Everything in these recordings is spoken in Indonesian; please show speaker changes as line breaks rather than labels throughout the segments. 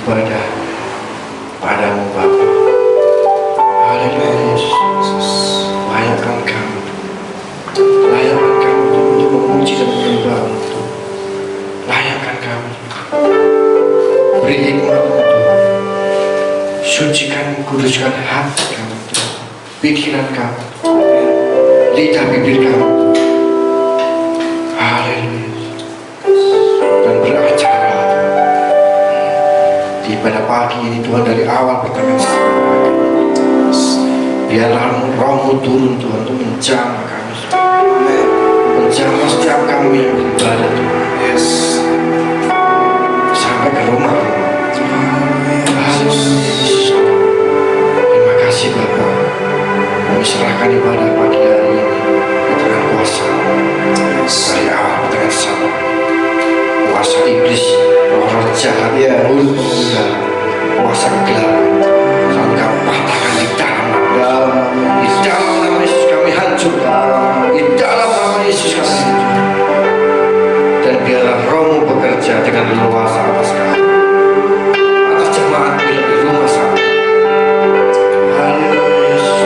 ibadah padamu Bapa. Haleluya Yesus. Layakkan kami untuk memuji dan menyembah-Mu Tuhan. Layakkan kami, beri hikmat Tuhan. Sucikan, kuduskan hati kami Tuhan, pikiran kami, lidah bibir kami. Haleluya. Dan beracara di pada pagi ini Tuhan, dari awal pertengahan sampai akhir. Biarlah Roh-Mu turun Tuhan untuk menjamah kami, menjamah setiap kami yang beribadah Tuhan. Yes. Sampai ke rumah-rumah. Terima kasih Bapa. Kami serahkan ibadah pagi hari ini di tangan kuasa dari awal pertengahan sampai kuasa iblis, roh-roh jahat, mulut pengguna, kuasa kegelapan, kami patahkan di dalam nama Yesus kami hancur, di dalam nama Yesus kami hancur. Dan biarlah Roh-Mu bekerja dengan leluasa atas kami, atas jemaat-Mu yang di rumah sakit. Haleluya Yesus.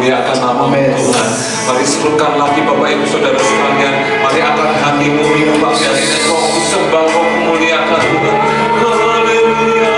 memuliakan nama Tuhan. Mari serukan lagi Bapak Ibu Saudara sekalian. Mari angkat hatimu minggu pagi hari ini. Kau sembah, kau memuliakan Tuhan. Haleluya.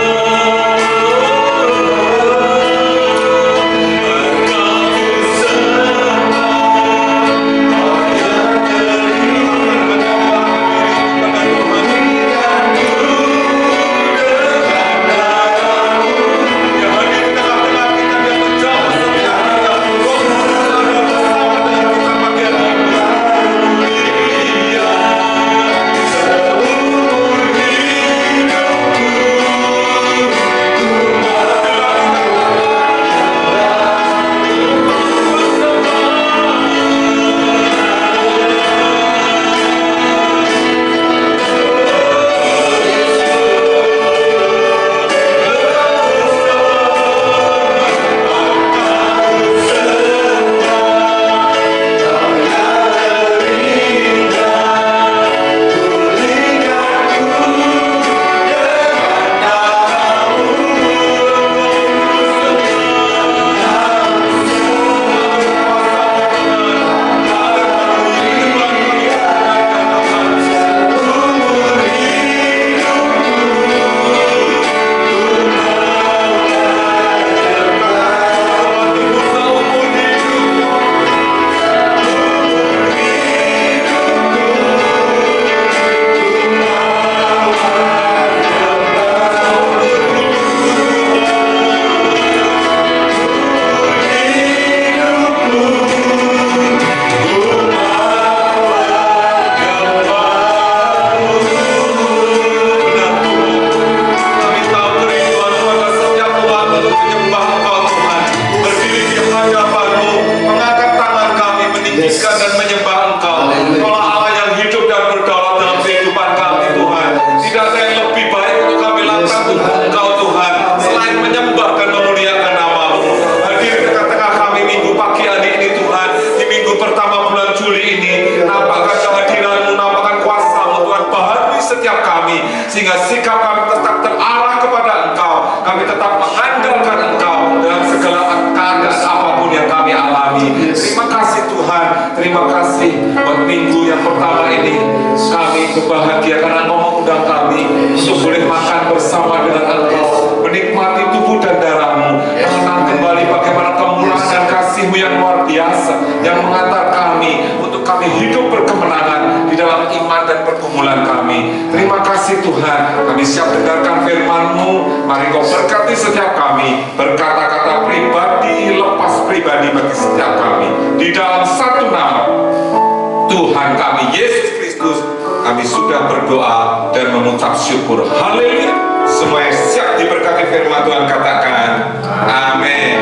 Sehingga sikap kami tetap terarah kepada Engkau, kami tetap mengandalkan Engkau dalam segala keadaan apapun yang kami alami. Terima kasih Tuhan, terima kasih buat minggu yang pertama ini. Kami berbahagia karena Engkau mengundang kami untuk boleh makan bersama dengan Engkau, menikmati tubuh dan darah-Mu, mengenang kembali bagaimana kemurahan dan kasih-Mu yang luar biasa, yang mengantar kami untuk kami hidup berkemenangan di dalam iman dan pergumulan kami. Terima kasih Tuhan, kami siap dengarkan firman-Mu. Mari Kau berkati setiap kami, berkata-kata pribadi, lepas pribadi bagi setiap kami. Di dalam satu nama Tuhan kami Yesus Kristus, kami sudah berdoa dan mengucap syukur. Haleluya. Semua yang siap diberkati firman Tuhan katakan amin.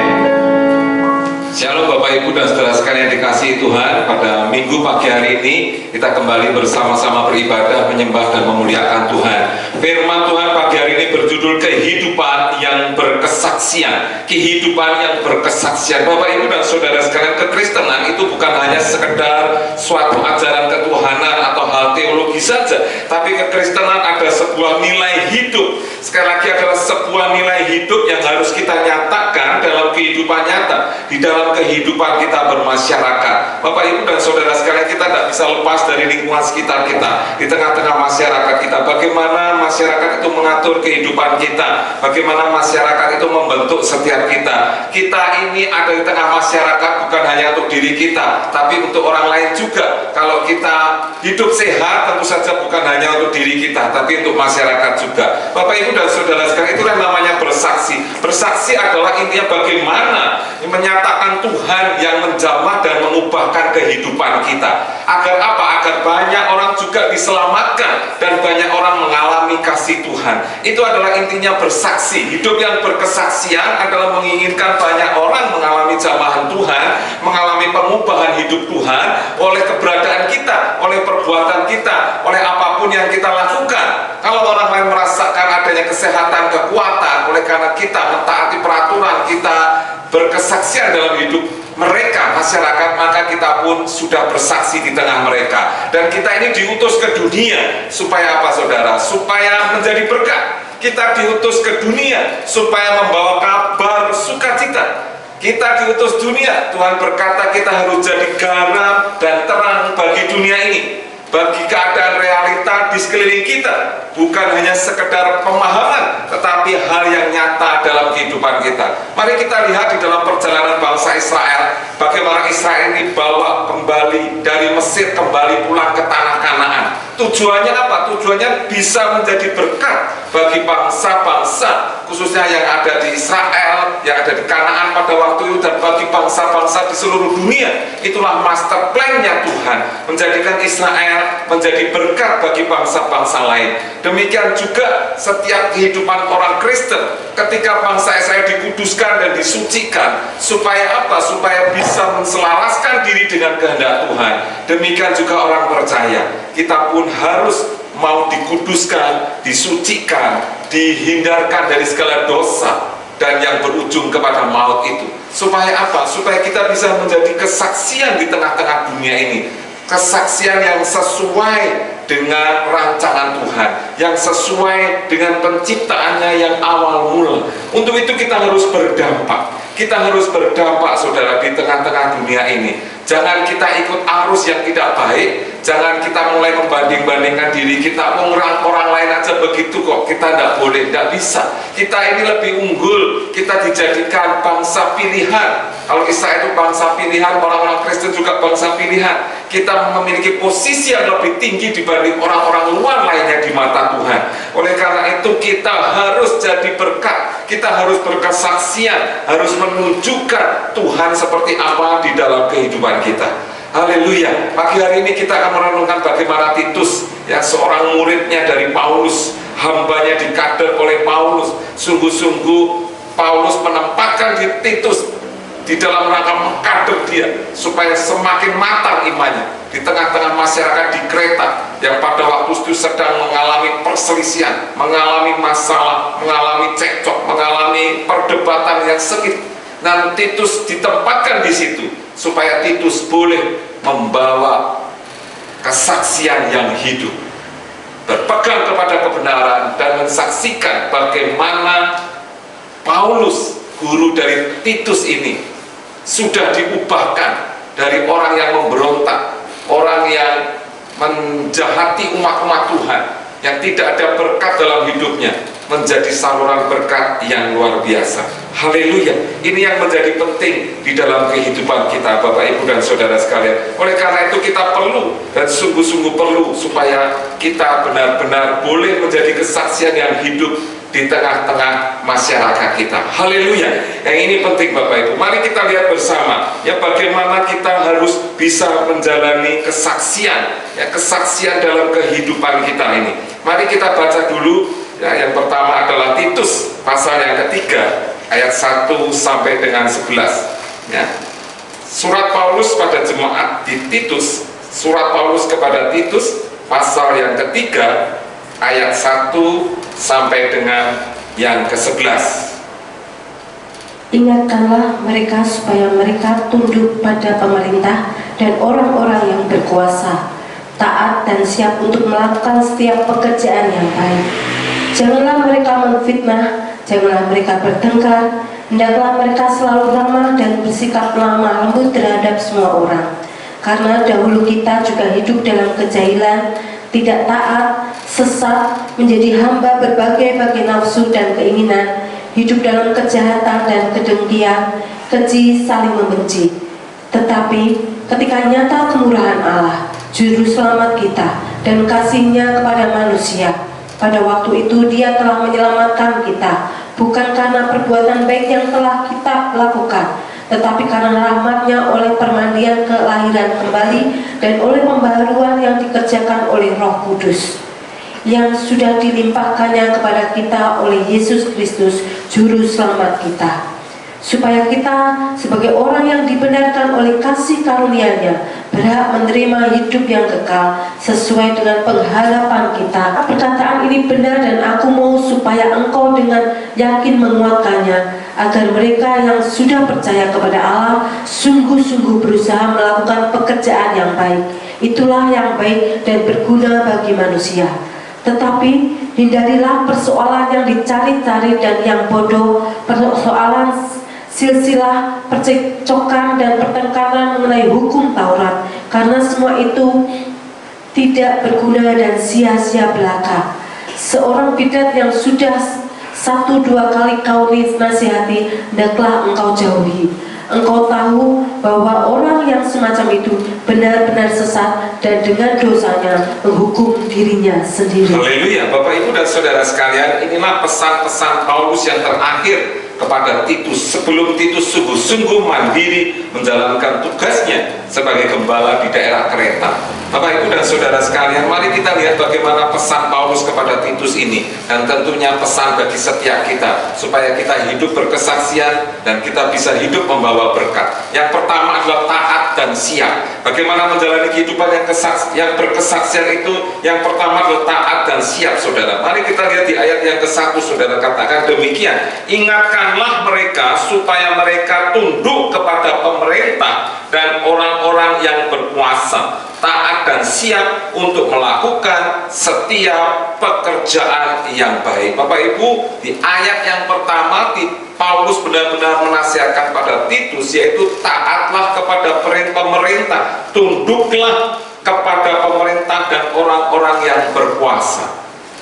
Shalom Bapak Ibu dan saudara sekalian dikasihi Tuhan. Pada minggu pagi hari ini kita kembali bersama-sama beribadah, menyembah dan memuliakan Tuhan. Firman Tuhan pagi hari ini berjudul kehidupan yang berkesaksian. Kehidupan yang berkesaksian. Bapak Ibu dan saudara sekalian, kekristenan itu bukan hanya sekedar suatu ajaran ketuhanan atau hal teologi saja, tapi kekristenan ada sebuah nilai hidup. Sekali lagi adalah sebuah nilai hidup yang harus kita nyatakan dalam kehidupan nyata, di dalam kehidupan kita bermasyarakat. Bapak Ibu dan saudara sekalian, kita tidak bisa lepas dari lingkungan sekitar kita, di tengah-tengah masyarakat kita. Bagaimana masyarakat itu mengatur kehidupan kita, bagaimana masyarakat itu membentuk setiap kita. Kita ini ada di tengah masyarakat bukan hanya untuk diri kita, tapi untuk orang lain juga. Kalau kita hidup sehat, tentu saja bukan hanya untuk diri kita, tapi untuk masyarakat juga. Bapak Ibu dan saudara sekalian, itulah namanya bersaksi. Bersaksi adalah intinya bagaimana menyatakan Tuhan yang menjamah dan mengubahkan kehidupan kita. Agar apa? Agar banyak orang juga diselamatkan dan banyak orang mengalami kasih Tuhan. Itu adalah intinya bersaksi. Hidup yang berkesaksian adalah menginginkan banyak orang mengalami jamahan Tuhan, mengalami pengubahan hidup Tuhan oleh keberadaan kita, oleh perbuatan kita, oleh apapun yang kita lakukan. Kalau orang lain merasakan adanya kesehatan, kekuatan oleh karena kita mentaati peraturan, kita berkesaksian dalam hidup mereka, masyarakat, maka kita pun sudah bersaksi di tengah mereka. Dan kita ini diutus ke dunia supaya apa saudara? Supaya menjadi berkat. Kita diutus ke dunia supaya membawa kabar sukacita. Kita diutus dunia, Tuhan berkata kita harus jadi garam dan terang bagi dunia ini, bagi keadaan realita di sekeliling kita, bukan hanya sekedar pemahaman, tetapi hal yang nyata dalam kehidupan kita. Mari kita lihat di dalam perjalanan bangsa Israel, bagaimana Israel ini dibawa kembali dari Mesir, kembali pulang ke tanah Kanaan. Tujuannya apa? Tujuannya bisa menjadi berkat bagi bangsa-bangsa, khususnya yang ada di Israel, yang ada di Kanaan pada waktu itu, dan bagi bangsa-bangsa di seluruh dunia. Itulah master plan-nya Tuhan, menjadikan Israel menjadi berkat bagi bangsa-bangsa lain. Demikian juga setiap kehidupan orang Kristen, ketika bangsa Israel dikuduskan dan disucikan, supaya apa? Supaya bisa menselaraskan diri dengan kehendak Tuhan. Demikian juga orang percaya, kita pun harus mau dikuduskan, disucikan, dihindarkan dari segala dosa dan yang berujung kepada maut itu. Supaya apa? Supaya kita bisa menjadi kesaksian di tengah-tengah dunia ini, kesaksian yang sesuai dengan rancangan Tuhan, yang sesuai dengan penciptaannya yang awal mula. Untuk itu kita harus berdampak. Kita harus berdampak, saudara, di tengah-tengah dunia ini. Jangan kita ikut arus yang tidak baik. Jangan kita mulai membanding-bandingkan diri kita. Orang lain aja begitu kok, kita tidak boleh, tidak bisa. Kita ini lebih unggul. Kita dijadikan bangsa pilihan. Kalau Israel itu bangsa pilihan, orang-orang Kristen juga bangsa pilihan. Kita memiliki posisi yang lebih tinggi dibanding orang-orang luar lainnya di mata Tuhan. Oleh karena itu kita harus jadi berkat. Kita harus berkesaksian, harus menunjukkan Tuhan seperti apa di dalam kehidupan kita. Haleluya. Pagi hari ini kita akan merenungkan bagaimana Titus, yang seorang muridnya dari Paulus, hambanya dikader oleh Paulus. Sungguh-sungguh Paulus menempatkan di Titus di dalam rangka mengkader dia supaya semakin matang imannya di tengah-tengah masyarakat di Kreta yang pada waktu itu sedang mengalami perselisihan, mengalami masalah, mengalami cekcok, mengalami perdebatan yang sengit. Dan Titus ditempatkan di situ supaya Titus boleh membawa kesaksian yang hidup, berpegang kepada kebenaran dan mensaksikan bagaimana Paulus, guru dari Titus ini, sudah diubahkan dari orang yang memberontak, orang yang menjahati umat-umat Tuhan, yang tidak ada berkat dalam hidupnya, menjadi saluran berkat yang luar biasa. Haleluya. Ini yang menjadi penting di dalam kehidupan kita, Bapak, Ibu, dan saudara sekalian. Oleh karena itu kita perlu, dan sungguh-sungguh perlu, supaya kita benar-benar boleh menjadi kesaksian yang hidup di tengah-tengah masyarakat kita. Haleluya. Yang ini penting, Bapak Ibu. Mari kita lihat bersama ya bagaimana kita harus bisa menjalani kesaksian, ya, kesaksian dalam kehidupan kita ini. Mari kita baca dulu ya. Yang pertama adalah Titus pasal yang ketiga ayat 1 sampai dengan 11 ya. Surat Paulus pada jemaat di Titus, surat Paulus kepada Titus pasal yang ketiga ayat 1 sampai dengan yang ke-11.
Ingatkanlah mereka supaya mereka tunduk pada pemerintah dan orang-orang yang berkuasa, taat dan siap untuk melakukan setiap pekerjaan yang baik. Janganlah mereka menfitnah, janganlah mereka bertengkar, hendaklah mereka selalu ramah dan bersikap lemah lembut terhadap semua orang. Karena dahulu kita juga hidup dalam kejahilan, tidak taat, sesat, menjadi hamba berbagai-bagai nafsu dan keinginan, hidup dalam kejahatan dan kedengkian, keji, saling membenci. Tetapi ketika nyata kemurahan Allah, juru selamat kita, dan kasih-Nya kepada manusia, pada waktu itu Dia telah menyelamatkan kita, bukan karena perbuatan baik yang telah kita lakukan, tetapi karena rahmat-Nya oleh permandian kelahiran kembali dan oleh pembaharuan yang dikerjakan oleh Roh Kudus, yang sudah dilimpahkannya kepada kita oleh Yesus Kristus, Juru Selamat kita, supaya kita sebagai orang yang dibenarkan oleh kasih karunia-Nya berhak menerima hidup yang kekal sesuai dengan pengharapan kita. Perkataan ini benar dan aku mau supaya engkau dengan yakin menguatkannya, agar mereka yang sudah percaya kepada Allah sungguh-sungguh berusaha melakukan pekerjaan yang baik. Itulah yang baik dan berguna bagi manusia. Tetapi hindarilah persoalan yang dicari-cari dan yang bodoh, persoalan silsilah, percekcokan, dan pertengkaran mengenai hukum Taurat, karena semua itu tidak berguna dan sia-sia belaka. Seorang bidat yang sudah 1-2 kali kau nasihati, hendaklah engkau jauhi. Engkau tahu bahwa orang yang semacam itu benar-benar sesat dan dengan dosanya menghukum dirinya sendiri.
Haleluya. Bapak Ibu dan Saudara sekalian, inilah pesan-pesan Paulus yang terakhir kepada Titus sebelum Titus sungguh-sungguh mandiri menjalankan tugasnya sebagai gembala di daerah Kreta. Bapak Ibu dan Saudara sekalian, mari kita lihat bagaimana pesan Paulus kepada Titus ini, dan tentunya pesan bagi setiap kita supaya kita hidup berkesaksian dan kita bisa hidup membawa berkat. Yang pertama adalah taat dan siap. Bagaimana menjalani kehidupan yang berkesaksian itu? Yang pertama adalah taat dan siap, saudara. Mari kita lihat di ayat yang ke-1, saudara katakan demikian: ingatkanlah mereka supaya mereka tunduk kepada pemerintah dan orang-orang yang berkuasa, taat dan siap untuk melakukan setiap pekerjaan yang baik. Bapak Ibu, di ayat yang pertama Paulus benar-benar menasihatkan pada Titus, yaitu taatlah kepada pemerintah, tunduklah kepada pemerintah dan orang-orang yang berkuasa.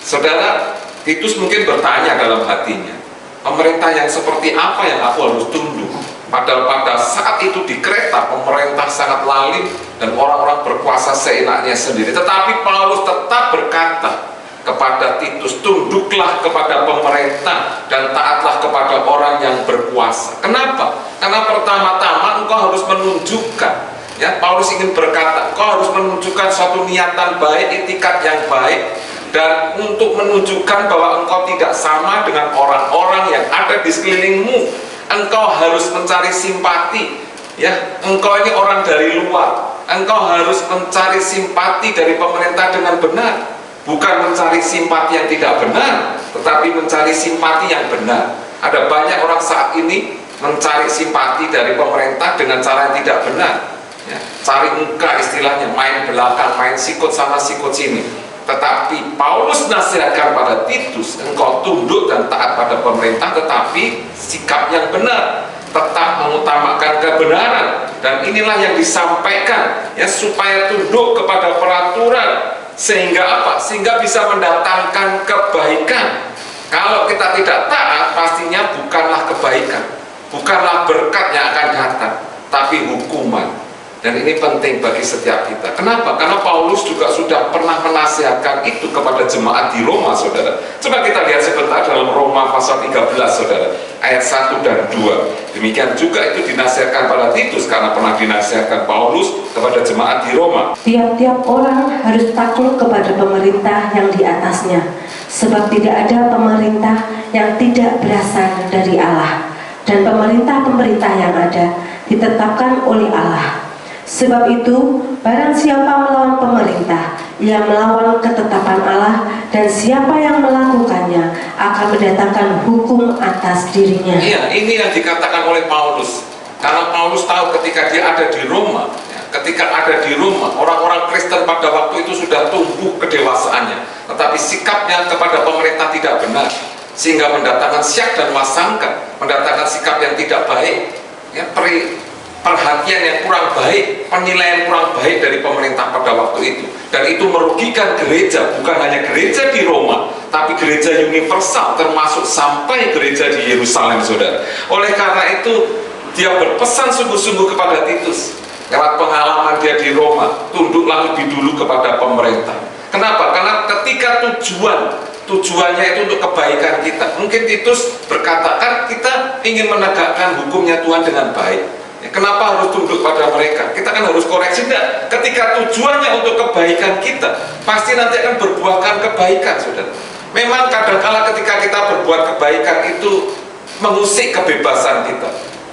Saudara, Titus mungkin bertanya dalam hatinya, pemerintah yang seperti apa yang aku harus tunduk? Padahal pada saat itu di Kreta pemerintah sangat lalim dan orang-orang berkuasa seenaknya sendiri. Tetapi Paulus tetap berkata kepada Titus, tunduklah kepada pemerintah dan taatlah kepada orang yang berkuasa. Kenapa? Karena pertama-tama engkau harus menunjukkan, ya, Paulus ingin berkata, engkau harus menunjukkan suatu niatan baik, itikat yang baik, dan untuk menunjukkan bahwa engkau tidak sama dengan orang-orang yang ada di sekelilingmu. Engkau harus mencari simpati, ya, engkau ini orang dari luar, engkau harus mencari simpati dari pemerintah dengan benar, bukan mencari simpati yang tidak benar, tetapi mencari simpati yang benar. Ada banyak orang saat ini mencari simpati dari pemerintah dengan cara yang tidak benar, ya, cari muka istilahnya, main belakang, main sikut sana sikut sini. Tetapi Paulus nasihatkan pada Titus, engkau tunduk dan taat pada pemerintah, tetapi sikap yang benar, tetap mengutamakan kebenaran. Dan inilah yang disampaikan, ya, supaya tunduk kepada peraturan. Sehingga apa? Sehingga bisa mendatangkan kebaikan. Kalau kita tidak taat, pastinya bukanlah kebaikan, bukanlah berkat yang akan datang, tapi hukuman. Dan ini penting bagi setiap kita. Kenapa? Karena Paulus juga sudah pernah menasihatkan itu kepada jemaat di Roma, saudara. Coba kita lihat sebentar dalam Roma pasal 13, saudara, ayat 1 dan 2. Demikian juga itu dinasihatkan pada Titus, karena pernah dinasihatkan Paulus kepada jemaat di Roma.
Tiap-tiap orang harus takluk kepada pemerintah yang di atasnya, sebab tidak ada pemerintah yang tidak berasal dari Allah, dan pemerintah-pemerintah yang ada ditetapkan oleh Allah. Sebab itu, barang siapa melawan pemerintah, ia melawan ketetapan Allah, dan siapa yang melakukannya akan mendatangkan hukum atas dirinya.
Iya, ini yang dikatakan oleh Paulus. Karena Paulus tahu ketika dia ada di Roma, ketika ada di Roma, orang-orang Kristen pada waktu itu sudah tumbuh kedewasaannya, tetapi sikapnya kepada pemerintah tidak benar, sehingga mendatangkan syak dan masangka, mendatangkan sikap yang tidak baik, ya, perhatian yang kurang baik, penilaian kurang baik dari pemerintah pada waktu itu. Dan itu merugikan gereja, bukan hanya gereja di Roma, tapi gereja universal, termasuk sampai gereja di Yerusalem, saudara. Oleh karena itu, dia berpesan sungguh-sungguh kepada Titus lewat pengalaman dia di Roma, tunduklah lebih dulu kepada pemerintah. Kenapa? Karena ketika tujuannya itu untuk kebaikan kita. Mungkin Titus berkata, kan kita ingin menegakkan hukumnya Tuhan dengan baik, ya, kenapa harus tunduk pada mereka? Kita kan harus koreksi. Tidak, ketika tujuannya untuk kebaikan kita, pasti nanti akan berbuahkan kebaikan, saudara. Memang kadang-kala ketika kita berbuat kebaikan itu mengusik kebebasan kita.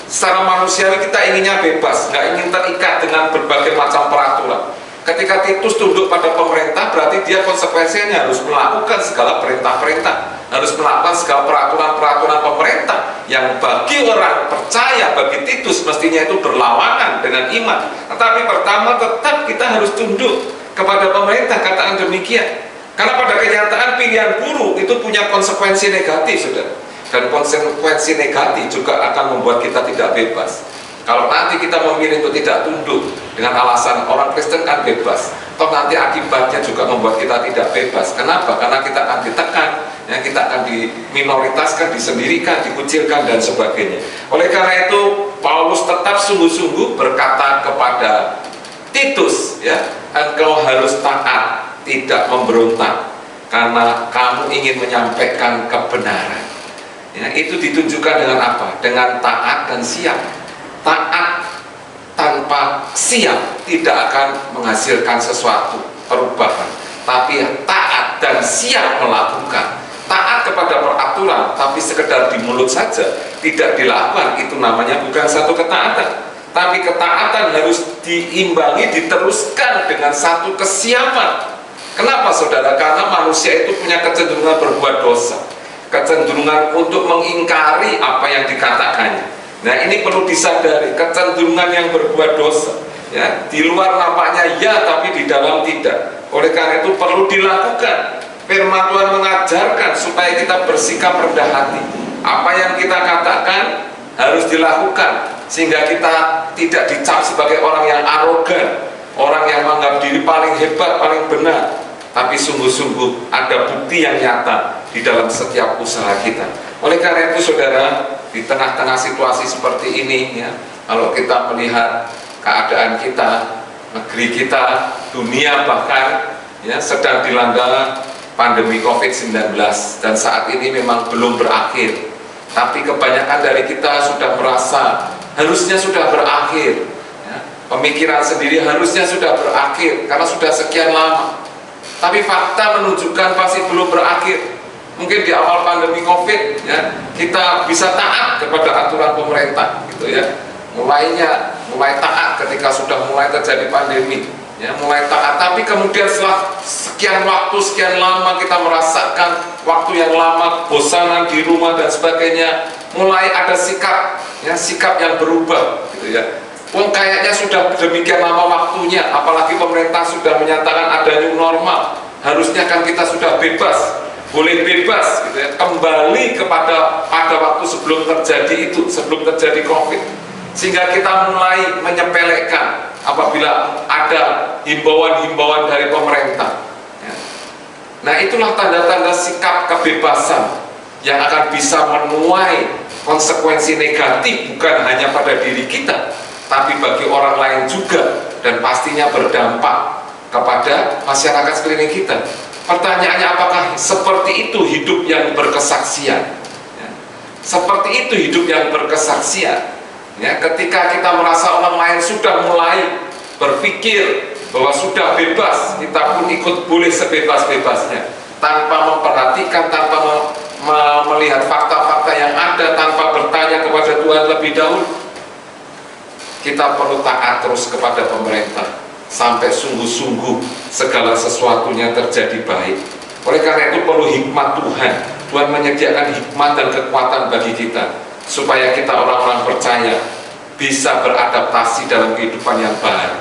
Secara manusiawi kita inginnya bebas, nggak ingin terikat dengan berbagai macam peraturan. Ketika Titus tunduk pada pemerintah, berarti dia konsekuensinya harus melakukan segala perintah-perintah, harus melakukan segala peraturan-peraturan pemerintah yang bagi orang percaya, bagi Titus mestinya itu berlawanan dengan iman. Tetapi pertama tetap kita harus tunduk kepada pemerintah, katakan demikian. Karena pada kenyataan pilihan buruk itu punya konsekuensi negatif, saudara. dan konsekuensi negatif juga akan membuat kita tidak bebas. Kalau nanti kita memilih untuk tidak tunduk dengan alasan orang Kristen kan bebas, toh nanti akibatnya juga membuat kita tidak bebas. Kenapa? Karena kita akan ditekan, ya, kita akan diminoritaskan, disendirikan, dikucilkan dan sebagainya. Oleh karena itu Paulus tetap sungguh-sungguh berkata kepada Titus, ya, engkau harus taat, tidak memberontak, karena kamu ingin menyampaikan kebenaran. Ya, itu ditunjukkan dengan apa? Dengan taat dan siap. Taat tanpa siap tidak akan menghasilkan sesuatu perubahan, tapi taat dan siap melakukan. Taat kepada peraturan tapi sekedar di mulut saja tidak dilakukan, itu namanya bukan satu ketaatan. Tapi ketaatan harus diimbangi, diteruskan dengan satu kesiapan. Kenapa saudara? Karena manusia itu punya kecenderungan berbuat dosa, kecenderungan untuk mengingkari apa yang dikatakannya. Nah, ini perlu disadari, kecenderungan yang berbuat dosa, ya, di luar nampaknya ya, tapi di dalam tidak. Oleh karena itu perlu dilakukan. Firman Tuhan mengajarkan supaya kita bersikap rendah hati. Apa yang kita katakan harus dilakukan, sehingga kita tidak dicap sebagai orang yang arogan, orang yang menganggap diri paling hebat, paling benar. Tapi sungguh-sungguh ada bukti yang nyata di dalam setiap usaha kita. Oleh karena itu saudara, di tengah-tengah situasi seperti ini, ya, kalau kita melihat keadaan kita, negeri kita, dunia bahkan, ya, sedang dilanda pandemi COVID-19 dan saat ini memang belum berakhir. Tapi kebanyakan dari kita sudah merasa harusnya sudah berakhir, ya. Pemikiran sendiri harusnya sudah berakhir karena sudah sekian lama. Tapi fakta menunjukkan pasti belum berakhir. Mungkin di awal pandemi COVID, ya, kita bisa taat kepada aturan pemerintah, gitu ya. Mulai taat ketika sudah mulai terjadi pandemi, ya, mulai taat. Tapi kemudian setelah sekian waktu, sekian lama kita merasakan waktu yang lama, bosanan di rumah dan sebagainya, mulai ada sikap, ya, sikap yang berubah, gitu ya. Wong kayaknya sudah demikian lama waktunya, apalagi pemerintah sudah menyatakan ada new normal, harusnya kan kita sudah bebas, boleh bebas, gitu ya, kembali kepada pada waktu sebelum terjadi itu, sebelum terjadi COVID, sehingga kita mulai menyepelekan apabila ada himbauan-himbauan dari pemerintah. Ya. Nah, itulah tanda-tanda sikap kebebasan yang akan bisa menuai konsekuensi negatif bukan hanya pada diri kita, tapi bagi orang lain juga, dan pastinya berdampak kepada masyarakat sekeliling kita. Pertanyaannya, apakah seperti itu hidup yang berkesaksian? Ya. Seperti itu hidup yang berkesaksian. Ya, ketika kita merasa orang lain sudah mulai berpikir bahwa sudah bebas, kita pun ikut boleh sebebas-bebasnya, tanpa memperhatikan, tanpa melihat fakta-fakta yang ada, tanpa bertanya kepada Tuhan lebih dahulu. Kita perlu taat terus kepada pemerintah sampai sungguh-sungguh segala sesuatunya terjadi baik. Oleh karena itu perlu hikmat Tuhan. Tuhan menyediakan hikmat dan kekuatan bagi kita supaya kita orang-orang percaya bisa beradaptasi dalam kehidupan yang baru,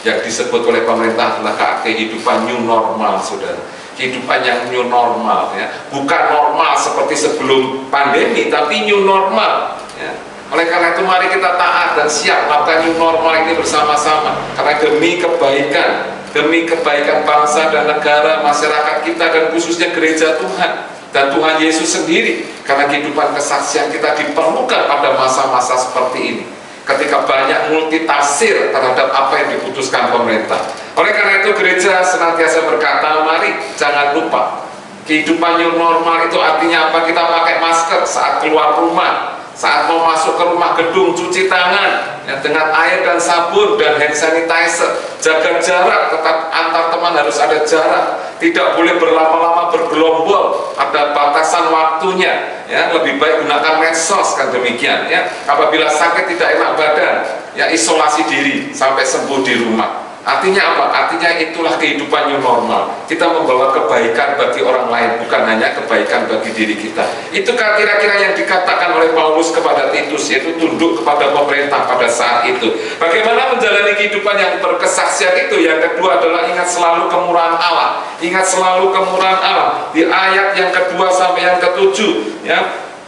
yang disebut oleh pemerintah adalah kehidupan new normal, saudara. Kehidupan yang new normal, ya, bukan normal seperti sebelum pandemi, tapi new normal, ya. Oleh karena itu mari kita taat dan siap melakukan new normal ini bersama-sama, karena demi kebaikan bangsa dan negara, masyarakat kita, dan khususnya gereja Tuhan dan Tuhan Yesus sendiri. Karena kehidupan kesaksian kita diperlukan pada masa-masa seperti ini, ketika banyak multitafsir terhadap apa yang diputuskan pemerintah. Oleh karena itu gereja senantiasa berkata, mari jangan lupa kehidupan new normal itu artinya apa? Kita pakai masker saat keluar rumah, saat mau masuk ke rumah gedung, cuci tangan, ya, dengan air dan sabun dan hand sanitizer, jaga jarak, tetap antar teman harus ada jarak, tidak boleh berlama-lama bergelombol, ada batasan waktunya, ya, lebih baik gunakan medsos, kan demikian, ya. Apabila sakit tidak enak badan, ya, isolasi diri sampai sembuh di rumah. Artinya apa? Artinya itulah kehidupan new normal. Kita membawa kebaikan bagi orang lain, bukan hanya kebaikan bagi diri kita. Itu kan kira-kira yang dikatakan oleh Paulus kepada Titus, yaitu tunduk kepada pemerintah pada saat itu. Bagaimana menjalani kehidupan yang berkesaksian itu? Yang kedua adalah ingat selalu kemurahan Allah. Ingat selalu kemurahan Allah. Di ayat yang kedua sampai yang ketujuh, ya,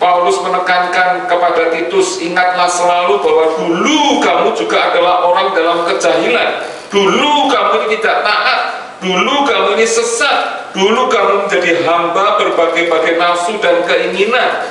Paulus menekankan kepada Titus, ingatlah selalu bahwa dulu kamu juga adalah orang dalam kejahilan. Dulu kamu ini tidak taat, dulu kamu ini sesat, dulu kamu menjadi hamba berbagai-bagai nafsu dan keinginan.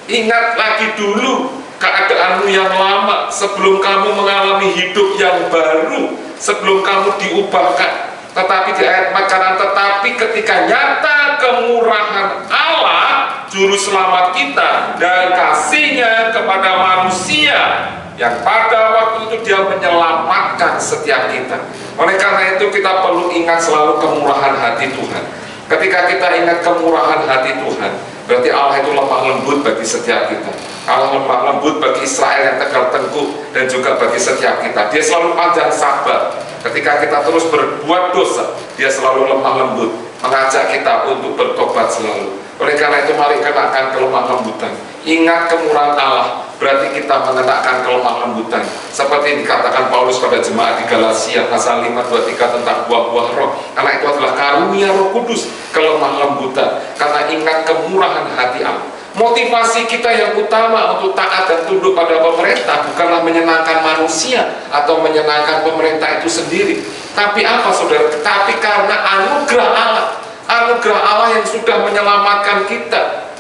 Ingat lagi dulu keadaanmu yang lama sebelum kamu mengalami hidup yang baru, sebelum kamu diubahkan. Tetapi di ayat makanan, tetapi ketika nyata kemurahan Allah juru selamat kita dan kasihnya kepada manusia, yang pada waktu itu dia menyelamatkan setiap kita. Oleh karena itu kita perlu ingat selalu kemurahan hati Tuhan. Ketika kita ingat kemurahan hati Tuhan, berarti Allah itu lemah lembut bagi setiap kita. Allah lemah lembut bagi Israel yang tegar tengkuk, dan juga bagi setiap kita. Dia selalu panjang sabar. Ketika kita terus berbuat dosa, dia selalu lemah lembut, mengajak kita untuk bertobat selalu. Oleh karena itu mari kenakan kelemah lembutan. Ingat kemurahan Allah, berarti kita mengenakan kelemah lembutan. Seperti yang dikatakan Paulus pada jemaat di Galatia pasal 5:23 tentang buah-buah roh. Karena itu adalah karunia Roh Kudus, kelemah lembutan. Karena ingat kemurahan hati Allah. Motivasi kita yang utama untuk taat dan tunduk pada pemerintah bukanlah menyenangkan manusia atau menyenangkan pemerintah itu sendiri. Tapi apa saudara? Tapi karena anugerah Allah. Anugerah Allah yang sudah menyelamatkan kita.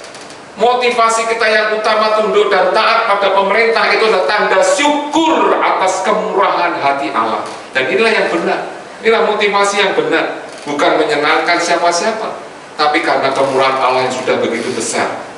Motivasi kita yang utama tunduk dan taat pada pemerintah itu adalah tanda syukur atas kemurahan hati Allah. Dan inilah yang benar. Inilah motivasi yang benar. Bukan menyenangkan siapa-siapa, tapi karena kemurahan Allah yang sudah begitu besar,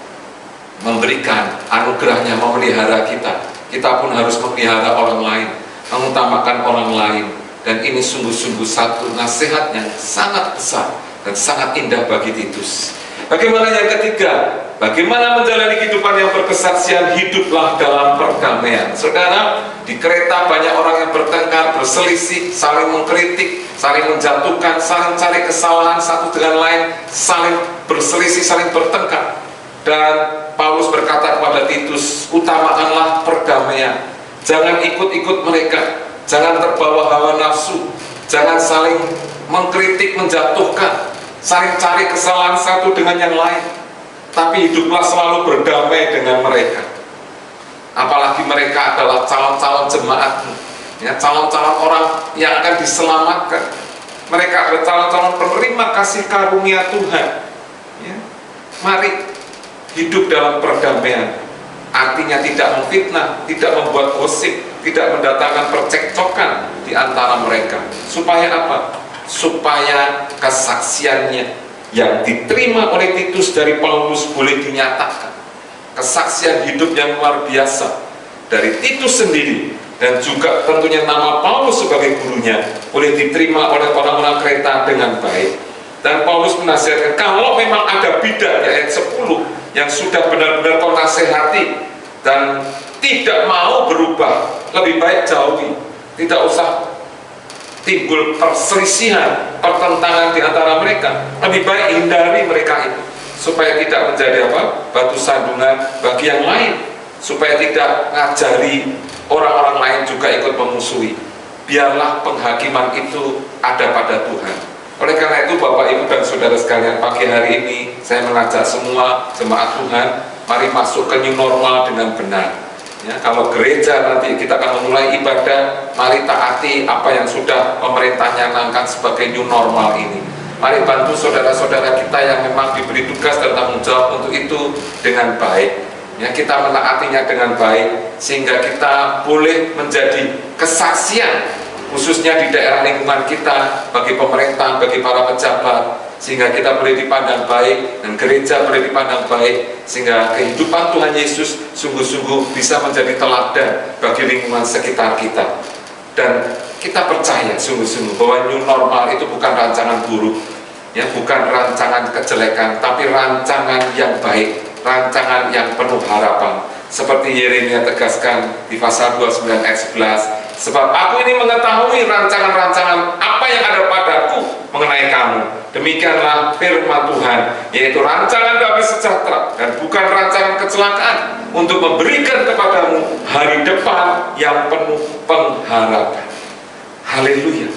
memberikan anugerahnya, memelihara kita. Kita pun harus memelihara orang lain, mengutamakan orang lain. Dan ini sungguh-sungguh satu nasihat yang sangat besar dan sangat indah bagi Titus. Bagaimana yang ketiga? Bagaimana menjalani kehidupan yang berkesaksian? Hiduplah dalam perdamaian. Saudara, di kereta banyak orang yang bertengkar, berselisih, saling mengkritik, saling menjatuhkan, saling cari kesalahan satu dengan lain, saling berselisih, saling bertengkar. Dan Paulus berkata kepada Titus, utamakanlah perdamaian. Jangan ikut-ikut mereka, jangan terbawa hawa nafsu, jangan saling mengkritik, menjatuhkan, saling cari kesalahan satu dengan yang lain. Tapi hiduplah selalu berdamai dengan mereka. Apalagi mereka adalah calon-calon jemaatmu, ya, calon-calon orang yang akan diselamatkan. Mereka adalah calon-calon penerima kasih karunia Tuhan, ya. Mari hidup dalam perdamaian. Artinya tidak memfitnah, tidak membuat gosip, tidak mendatangkan percekcokan di antara mereka. Supaya apa? Supaya kesaksiannya yang diterima oleh Titus dari Paulus boleh dinyatakan. Kesaksian hidup yang luar biasa dari Titus sendiri, dan juga tentunya nama Paulus sebagai gurunya boleh diterima oleh orang-orang Kreta dengan baik. Dan Paulus menasihatkan, kalau memang ada bidat di ayat 10 yang sudah benar-benar kau nasihati dan tidak mau berubah, lebih baik jauhi. Tidak usah timbul perselisihan, pertentangan di antara mereka. Lebih baik hindari mereka itu, supaya tidak menjadi apa? Batu sandungan bagi yang lain, supaya tidak ngajari orang-orang lain juga ikut memusuhi. Biarlah penghakiman itu ada pada Tuhan. Oleh karena itu Bapak Ibu dan Saudara sekalian, pagi hari ini saya mengajak semua jemaat Tuhan, mari masuk ke new normal dengan benar. Ya, kalau gereja nanti kita akan memulai ibadah, mari taati apa yang sudah pemerintah nyatakan sebagai new normal ini. Mari bantu saudara-saudara kita yang memang diberi tugas dan tanggung jawab untuk itu dengan baik. Ya, kita menaatinya dengan baik sehingga kita boleh menjadi kesaksian, khususnya di daerah lingkungan kita, bagi pemerintah, bagi para pejabat, sehingga kita boleh dipandang baik dan gereja boleh dipandang baik, sehingga kehidupan Tuhan Yesus sungguh-sungguh bisa menjadi teladan bagi lingkungan sekitar kita. Dan kita percaya sungguh-sungguh bahwa new normal itu bukan rancangan buruk, ya, bukan rancangan kejelekan, tapi rancangan yang baik, rancangan yang penuh harapan. Seperti Yeremia tegaskan di pasal 29 ayat 11, sebab aku ini mengetahui rancangan-rancangan apa yang ada padaku mengenai kamu. Demikianlah firman Tuhan, yaitu rancangan damai sejahtera dan bukan rancangan kecelakaan, untuk memberikan kepadamu hari depan yang penuh pengharapan. Haleluya.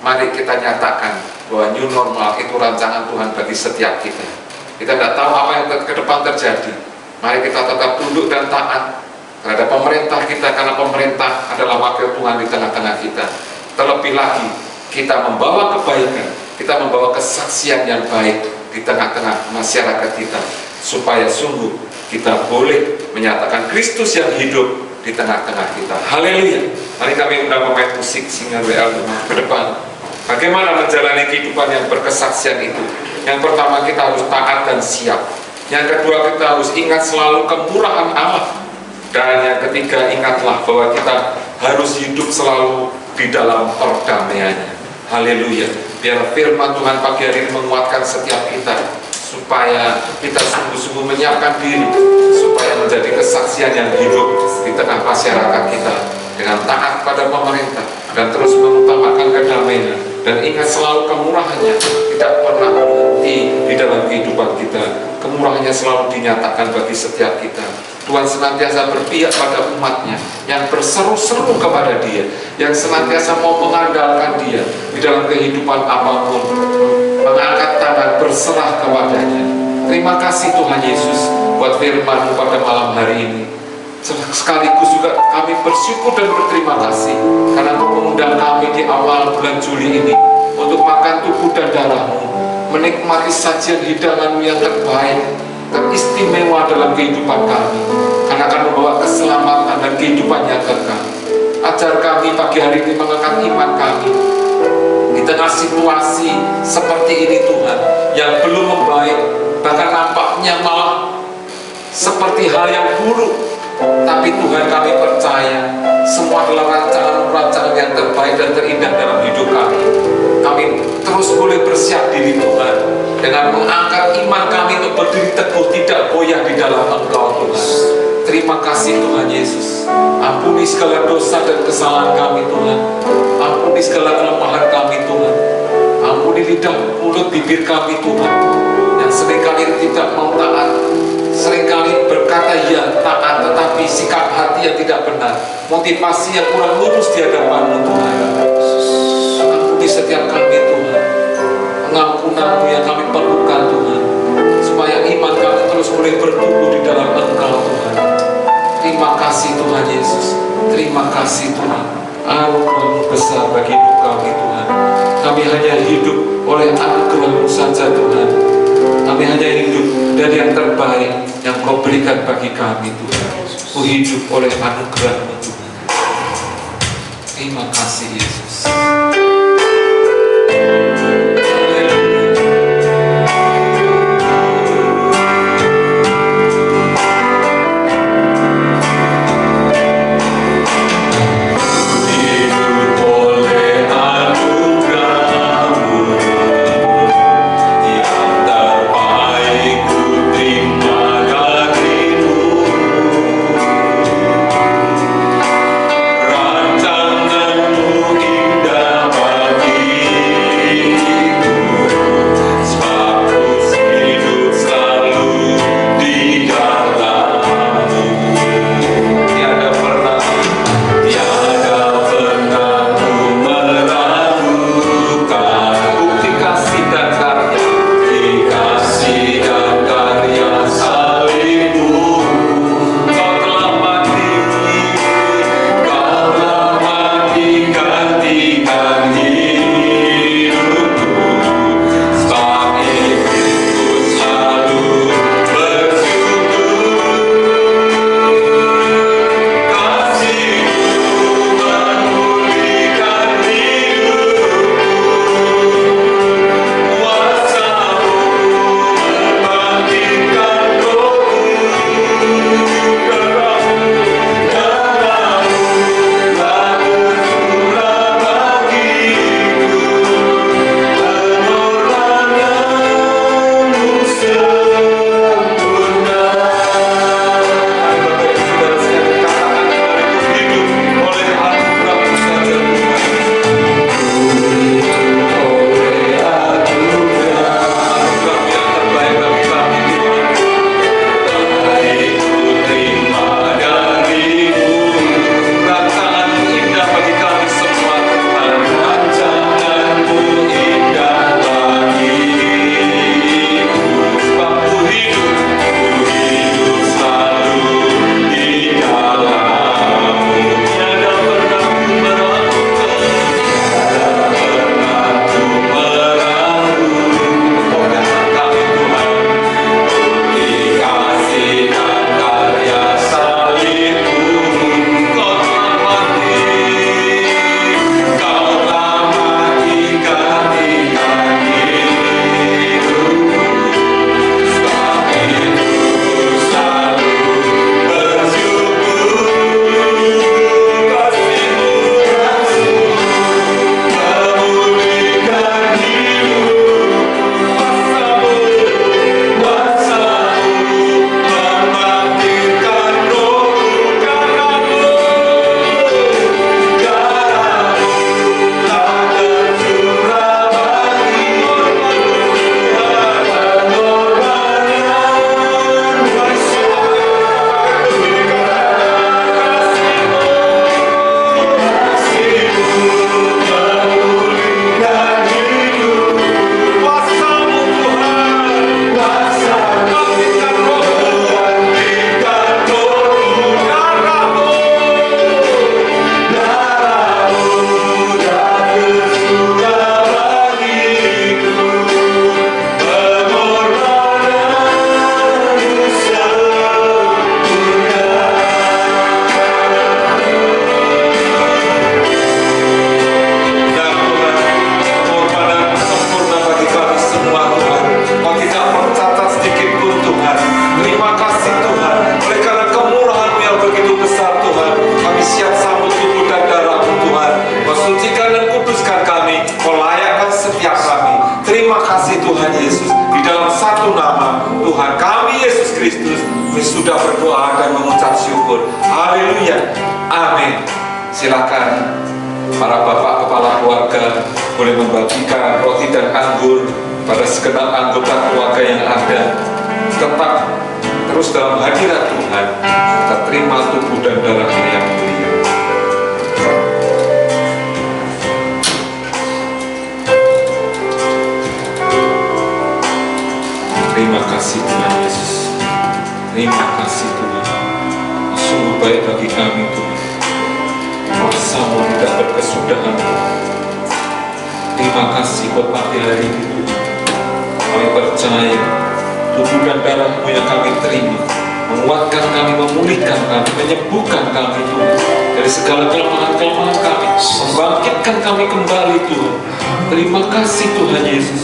Mari kita nyatakan bahwa new normal itu rancangan Tuhan bagi setiap kita. Kita tidak tahu apa yang ke depan terjadi, Mari kita tetap tunduk dan taat terhadap pemerintah kita, karena pemerintah adalah wakil Tuhan di tengah-tengah kita. Terlebih lagi, kita membawa kebaikan, kita membawa kesaksian yang baik di tengah-tengah masyarakat kita, supaya sungguh kita boleh menyatakan Kristus yang hidup di tengah-tengah kita. Haleluya. Mari kami undang pemain musik Singer WL ke depan. Bagaimana menjalani kehidupan yang berkesaksian itu? Yang pertama, kita harus taat dan siap. Yang kedua, kita harus ingat selalu kemurahan Allah. Dan yang ketiga, ingatlah bahwa kita harus hidup selalu di dalam perdamaiannya. Haleluya. Biar firman Tuhan pagi hari ini menguatkan setiap kita, supaya kita sungguh-sungguh menyiapkan diri, supaya menjadi kesaksian yang hidup di tengah masyarakat kita, dengan taat pada pemerintah, dan terus mengutamakan kedamaian. Dan ingat selalu kemurahannya tidak pernah berhenti di dalam kehidupan kita. Kemurahannya selalu dinyatakan bagi setiap kita. Tuhan senantiasa berpihak pada umatnya yang berseru-seru kepada Dia, yang senantiasa mau mengandalkan Dia di dalam kehidupan apapun, mengangkat tangan berserah kepadanya. Terima kasih Tuhan Yesus buat firman-Mu pada malam hari ini. Sekaligus juga kami bersyukur dan berterima kasih karena Engkau mengundang kami di awal bulan Juli ini untuk makan tubuh dan darah-Mu, menikmati sajian hidangan-Mu yang terbaik, teristimewa dalam kehidupan kami, karena akan membawa keselamatan dan kehidupan yang kekal. Ajar kami pagi hari ini mengangkat iman kami di tengah situasi seperti ini Tuhan, yang belum membaik, bahkan nampaknya malah seperti hal yang buruk. Tapi Tuhan, kami percaya semua adalah rancangan-rancangan yang terbaik dan terindah dalam hidup kami. Kami terus boleh bersiap diri Tuhan, dengan mengangkat iman kami untuk berdiri teguh, tidak goyah di dalam Engkau Tuhan. Terima kasih Tuhan Yesus. Ampuni segala dosa dan kesalahan kami Tuhan. Ampuni segala kelemahan kami Tuhan. Ampuni lidah, mulut, bibir kami Tuhan, yang seringkali tidak mau taat, seringkali berkata ya taat, tetapi sikap hati yang tidak benar, motivasi yang kurang lurus di hadapan-Mu Tuhan. Ampuni setiap kami Tuhan. Pengampunan-Mu yang kami perlukan Tuhan, supaya iman kami terus boleh bertumbuh di dalam Engkau Tuhan. Terima kasih Tuhan Yesus. Terima kasih Tuhan. Anugerah-Mu besar bagi hidup kami Tuhan. Kami hanya hidup oleh anugerah-Mu saja Tuhan. Kami hanya hidup dari yang terbaik yang Kau berikan bagi kami Tuhan. Ku hidup oleh anugerah-Mu Tuhan. Terima kasih Yesus. Rancangan-Mu indah bagi Kami sudah berdoa dan mengucap syukur. Haleluya. Amin. Silakan para bapak kepala keluarga boleh membagikan roti dan anggur pada segenap anggota keluarga yang ada. Tetap terus dalam hadirat Tuhan, kita terima tubuh dan darahnya yang mulia. Terima kasih Tuhan Yesus. Terima kasih Tuhan. Sungguh baik bagi kami Tuhan. Kuasa-Mu tidak berkesudahan. Terima kasih buat pagi hari ini Tuhan. Kami percaya tubuh dan darah-Mu yang kami terima menguatkan kami, memulihkan kami, menyembuhkan kami Tuhan dari segala kelemahan-kelemahan kami, membangkitkan kami kembali Tuhan. Terima kasih Tuhan Yesus.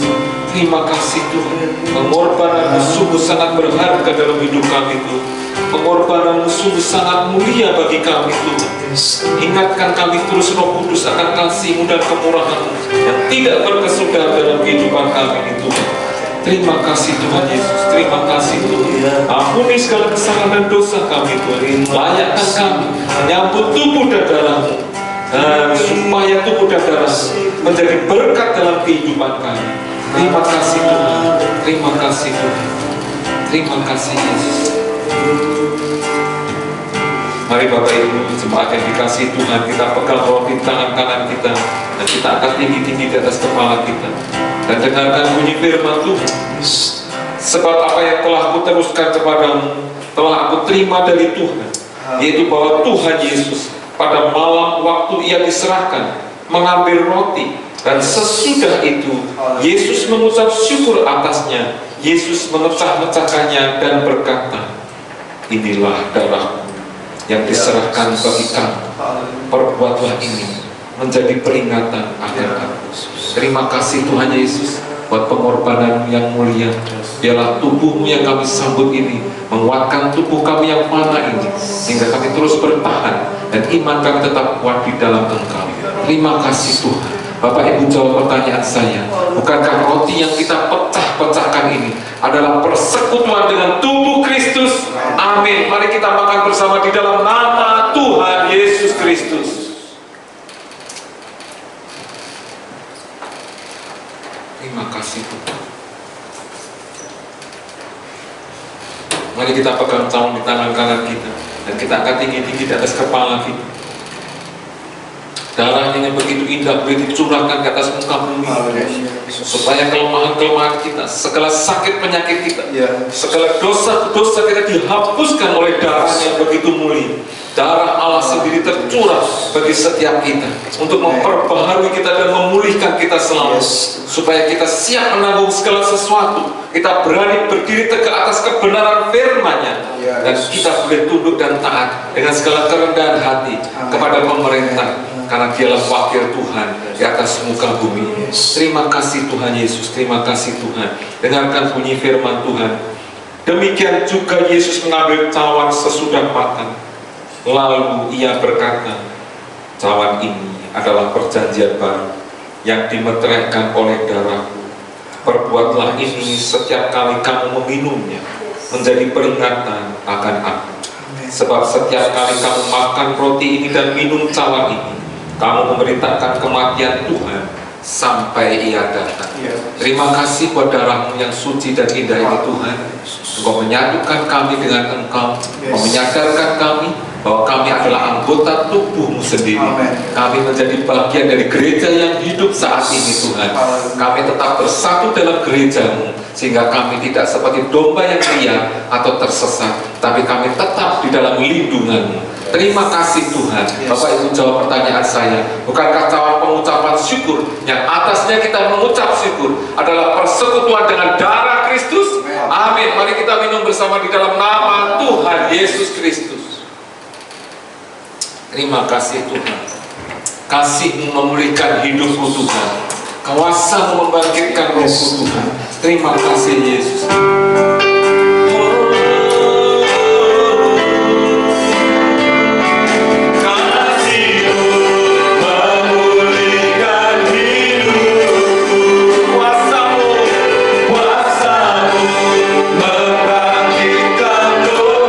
Terima kasih Tuhan. Pengorbanan-Mu sungguh sangat berharga dalam hidup kami Tuhan. Pengorbanan-Mu sungguh sangat mulia bagi kami Tuhan. Ingatkan kami terus Roh Kudus akan kasih-Mu dan kemurahan-Mu yang tidak berkesudahan dalam kehidupan kami ini Tuhan. Terima kasih Tuhan Yesus. Terima kasih Tuhan. Ampuni segala kesalahan dan dosa kami Tuhan. Layakkan kami menyambut tubuh dan darah-Mu, supaya tubuh dan darah-Mu menjadi berkat dalam kehidupan kami. Terima kasih Tuhan. Terima kasih Tuhan. Terima kasih Yesus. Mari Bapak Ibu jemaat yang dikasihi Tuhan, kita pegang roti tangan kanan kita dan kita angkat tinggi-tinggi di atas kepala kita dan dengarkan bunyi firman Tuhan. Sebab apa yang telah aku teruskan kepadamu telah aku terima dari Tuhan, yaitu bahwa Tuhan Yesus pada malam waktu Ia diserahkan mengambil roti, dan sesudah itu Yesus mengucap syukur atasnya. Yesus memecah-mecahkannya dan berkata, inilah darah yang diserahkan bagi kamu. Perbuatlah ini menjadi peringatan akan aku. Terima kasih Tuhan Yesus buat pengorbanan yang mulia. Biarlah tubuh-Mu yang kami sambut ini menguatkan tubuh kami yang panah ini, sehingga kami terus bertahan dan iman kami tetap kuat di dalam Engkau. Terima kasih Tuhan. Bapak Ibu, jawab pertanyaan saya. Bukankah roti yang kita pecah-pecahkan ini adalah persekutuan dengan tubuh Kristus? Amin. Mari kita makan bersama di dalam nama Tuhan Yesus Kristus. Terima kasih Tuhan. Mari kita pegang cawan di tangan kanan kita dan kita angkat tinggi-tinggi di atas kepala kita. Darahnya yang begitu indah boleh dicurahkan ke atas muka bumi, supaya kelemahan-kelemahan kita, segala sakit penyakit kita, segala dosa-dosa kita dihapuskan oleh darahnya yang begitu mulia. Darah Allah sendiri tercurah bagi setiap kita untuk memperbaharui kita dan memulihkan kita selalu, supaya kita siap menanggung segala sesuatu. Kita berani berdiri tegak atas kebenaran firman-Nya, dan kita boleh tunduk dan taat dengan segala kerendahan hati kepada pemerintah, karena Dialah wakil Tuhan di atas muka bumi. Terima kasih Tuhan Yesus. Terima kasih Tuhan. Dengarkan bunyi firman Tuhan. Demikian juga Yesus mengambil cawan sesudah makan. Lalu Ia berkata, cawan ini adalah perjanjian baru yang dimeteraikan oleh darah-Ku. Perbuatlah ini setiap kali kamu meminumnya, menjadi peringatan akan Aku. Sebab setiap kali kamu makan roti ini dan minum cawan ini, kamu memberitakan kematian Tuhan sampai Ia datang. Terima kasih buat darah-Mu yang suci dan indah ini Tuhan. Engkau menyatukan kami dengan Engkau, Engkau menyadarkan kami bahwa kami adalah anggota tubuh-Mu sendiri. Kami menjadi bagian dari gereja yang hidup saat ini Tuhan. Kami tetap bersatu dalam gereja-Mu, sehingga kami tidak seperti domba yang liar atau tersesat, tapi kami tetap di dalam lindungan-Mu. Terima kasih Tuhan. Bapak Ibu, jawab pertanyaan saya. Bukankah cawan pengucapan syukur yang atasnya kita mengucap syukur adalah persekutuan dengan darah Kristus? Amin. Mari kita minum bersama di dalam nama Tuhan Yesus Kristus. Terima kasih Tuhan. Kasih-Mu memulihkan hidupku Tuhan. Kuasa-Mu membangkitkan rohku Tuhan. Terima kasih Yesus.
Kuasa-Mu membangkitkan rohku.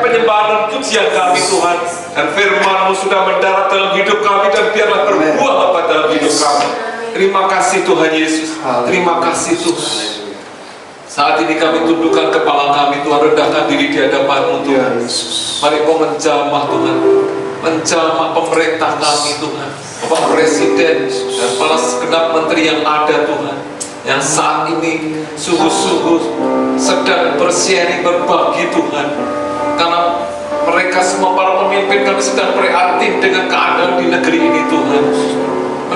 penyembahan dan pujian kami Tuhan. Dan firman-Mu sudah mendarat dalam hidup kami, dan biarlah berbuah Bapa dalam hidup kami. Terima kasih Tuhan Yesus. Terima kasih Tuhan. Saat ini kami tundukkan kepala kami Tuhan, rendahkan diri di hadapan-Mu Tuhan. Mari Kau menjamah Tuhan, menjamah pemerintah kami Tuhan, Bapak Presiden dan kepala segenap menteri yang ada Tuhan, yang saat ini sungguh-sungguh sedang bersharing, berbagi Tuhan, karena mereka semua para pemimpin kami sedang prihatin dengan keadaan di negeri ini Tuhan.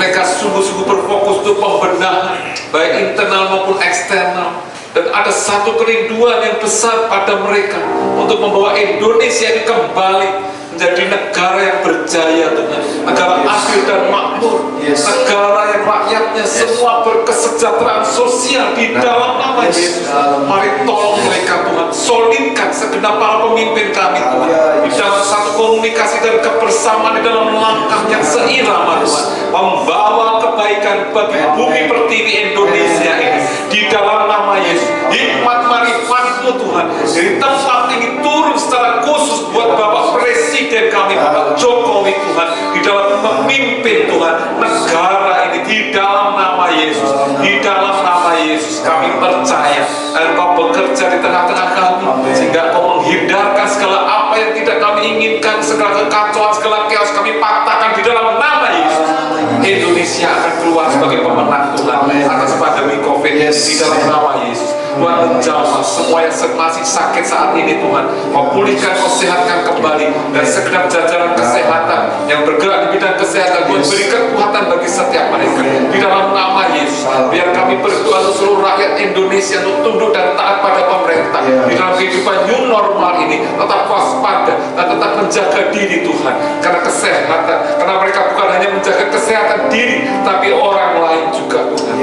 Mereka sungguh-sungguh berfokus untuk pembenahan baik internal maupun eksternal. Dan ada satu kerinduan yang besar pada mereka untuk membawa Indonesia ini kembali menjadi negara yang berjaya Tuhan, negara adil dan makmur, negara yang rakyatnya semua berkesejahteraan sosial di dalam nama Yesus. Mari tolong mereka Tuhan, solidkan segenap para pemimpin kami Tuhan di dalam satu komunikasi dan kebersamaan, di dalam langkah yang seirama Tuhan, membawa kebaikan bagi bumi pertiwi Indonesia ini di dalam nama Yesus. Hikmat marifat-Mu Tuhan dari tempat ini turun secara khusus buat Bapak Presiden kami, Bapak Jokowi Tuhan, di dalam memimpin Tuhan negara ini di dalam nama Yesus. Di dalam nama Yesus kami percaya dan Kau bekerja di tengah-tengah kami, sehingga Kau menghindarkan segala apa yang tidak kami inginkan, segala kekacauan, segala chaos kami patahkan di dalam nama Yesus. Indonesia akan keluar sebagai pemenang Tuhan atas pandemi COVID di dalam nama Yesus. Tuhan menjamah semua yang masih sakit saat ini Tuhan, Kau pulihkan, Kau sehatkan kembali, dan segenap jajaran kesehatan yang bergerak di bidang kesehatan, Tuhan beri kekuatan bagi setiap mereka di dalam nama Yesus. Biar kami berdoa untuk seluruh rakyat Indonesia untuk tunduk dan taat pada pemerintah di dalam kehidupan new normal ini, tetap waspada dan tetap menjaga diri Tuhan, karena kesehatan, karena mereka bukan hanya menjaga kesehatan diri tapi orang lain juga Tuhan.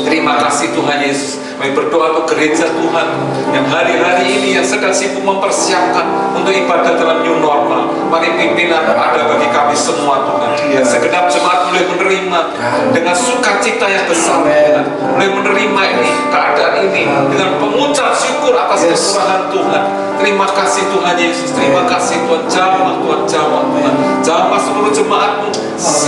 Terima kasih Tuhan Yesus. Kami berdoa untuk gereja Tuhan yang hari-hari ini yang sedang sibuk mempersiapkan untuk ibadah dalam new normal. Mari pimpinan ada bagi kami semua Tuhan, dan segenap jemaat boleh menerima dengan sukacita yang besar Tuhan, boleh menerima ini keadaan ini dengan pengucap syukur atas kemurahan Tuhan. Terima kasih Tuhan Yesus, terima kasih Tuhan. Jamah Tuhan, jamah Tuhan, jamah seluruh jemaat-Mu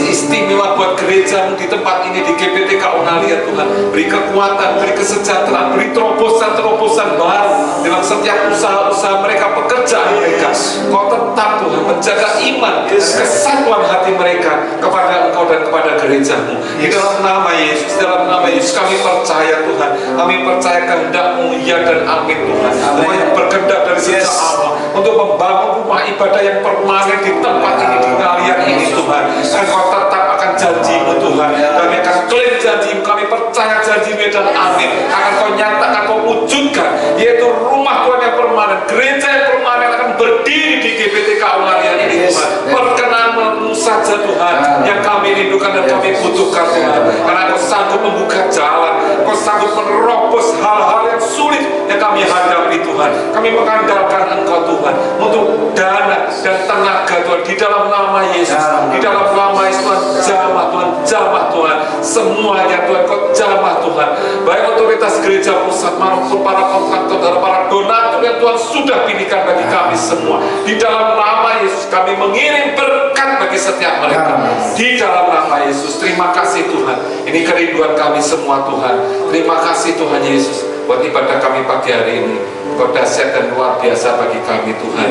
istimewa buat gereja-Mu di tempat ini, di GBTK Unalia Tuhan. Beri kekuatan, beri kesejahteraan, beri terobosan-terobosan baru dalam setiap usaha-usaha mereka, pekerjaan mereka. Kau tetap Tuhan menjaga iman dan kesatuan hati mereka kepada Engkau dan kepada gereja-Mu. Di dalam nama Yesus, dalam nama Yesus kami percaya Tuhan, kami percaya kehendak-Mu ya dan amin Tuhan. Semua yang berkehendak dari sejak awal untuk membangun rumah ibadah yang permanen di tempat ini, di kalian ini Tuhan. Dan Kau tetap akan janji-Mu Tuhan, kami akan klaim janji-Mu, kami percaya janji-Mu dan amin akan Kau nyatakan, Kau wujudkan, yaitu rumah Tuhan yang permanen, gereja yang permanen akan berdiri di GBTK Unalia ini Tuhan. Perkenan-Mu saja Tuhan yang kami rindukan dan kami butuhkan Tuhan, karena Kau sanggup membuka jalan, Kau sanggup menerobos hal-hal yang sulit yang kami hadapi Tuhan. Kami mengandalkan Engkau Tuhan untuk dana dan tenaga Tuhan di dalam nama Yesus. Di dalam nama Yesus Tuhan, jamah Tuhan, jamah Tuhan, semuanya Tuhan Kau jamah Tuhan, baik otoritas gereja pusat maupun para kontraktor dan para donatur yang Tuhan sudah pilihkan bagi kami semua. Di dalam nama Yesus kami mengirim berkat bagi setiap mereka di dalam nama Yesus. Terima kasih Tuhan, ini kerinduan kami semua Tuhan. Terima kasih Tuhan Yesus buat ibadah kami pagi hari ini. Kau dahsyat dan luar biasa bagi kami Tuhan.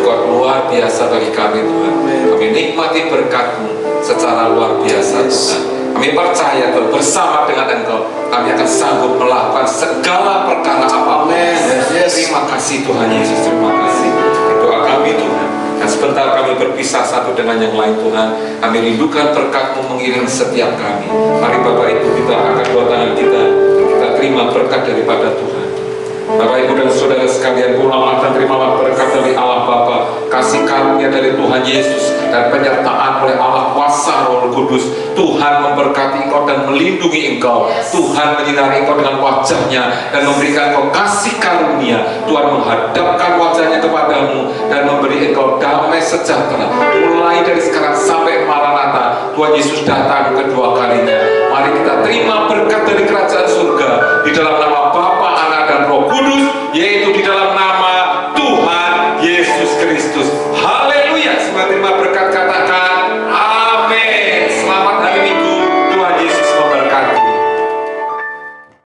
Kau luar biasa bagi kami Tuhan. Kami nikmati berkat-Mu secara luar biasa Tuhan. Kami percaya Tuhan, bersama dengan Engkau kami akan sanggup melakukan segala perkara apapun. Terima kasih Tuhan Yesus, terima kasih. Doa kami Tuhan, dan sebentar kami berpisah satu dengan yang lain Tuhan. Kami rindukan berkat-Mu mengiringi setiap kami. Mari Bapak Ibu kita angkat dua tangan kita terima berkat daripada Tuhan. Bapak Ibu dan Saudara sekalian, pulanglah dan terimalah berkat dari Allah Bapa, kasih karunia dari Tuhan Yesus, dan penyertaan oleh Allah kuasa Roh Kudus. Tuhan memberkati engkau dan melindungi engkau. Tuhan menyinari engkau dengan wajah-Nya dan memberikan engkau kasih karunia. Tuhan menghadapkan wajah-Nya kepadamu dan memberi engkau damai sejahtera. Mulai dari sekarang sampai Maranatha, Tuhan Yesus datang kedua kalinya. Mari kita terima berkat dari kerajaan surga di dalam nama